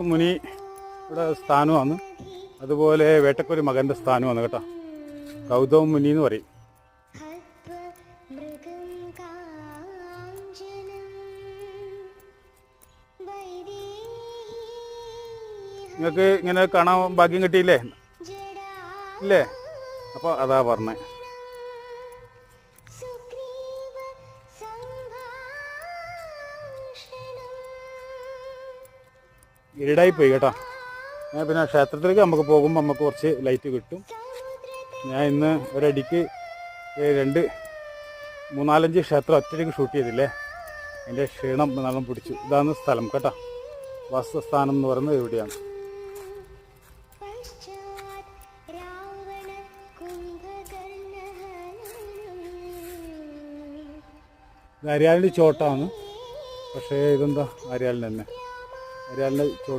മുനി ഇവിടെ സ്ഥാനമാണ്. അതുപോലെ വേട്ടക്കൊരു മകൻ്റെ സ്ഥാനമാണ് കേട്ടോ. ഗൗതമ മുനി എന്ന് പറയും. നിങ്ങൾക്ക് ഇങ്ങനെ കാണാൻ ഭാഗ്യം കിട്ടിയില്ലേ? ഇല്ലേ? അപ്പോൾ അതാ പറഞ്ഞേ. ഇരുടായിപ്പോയി കേട്ടോ. ഞാൻ പിന്നെ ക്ഷേത്രത്തിലേക്ക് നമുക്ക് പോകുമ്പോൾ നമുക്ക് കുറച്ച് ലൈറ്റ് കിട്ടും. ഞാൻ ഇന്ന് ഒരടിക്ക് 3-4-5 ക്ഷേത്രം ഒറ്റയ്ക്ക് ഷൂട്ട് ചെയ്തില്ലേ. അതിൻ്റെ ക്ഷീണം നല്ലോണം പിടിച്ചു. ഇതാണ് സ്ഥലം കേട്ടോ. വാസസ്ഥാനം എന്ന് പറയുന്നത് എവിടെയാണ്. ഇത് അരിയാലിൻ്റെ ചോട്ടാണ്. പക്ഷേ ഇതെന്താ അരിയാലിൻ്റെ തന്നെ. അരിയാലിൻ്റെ ചോട്ട്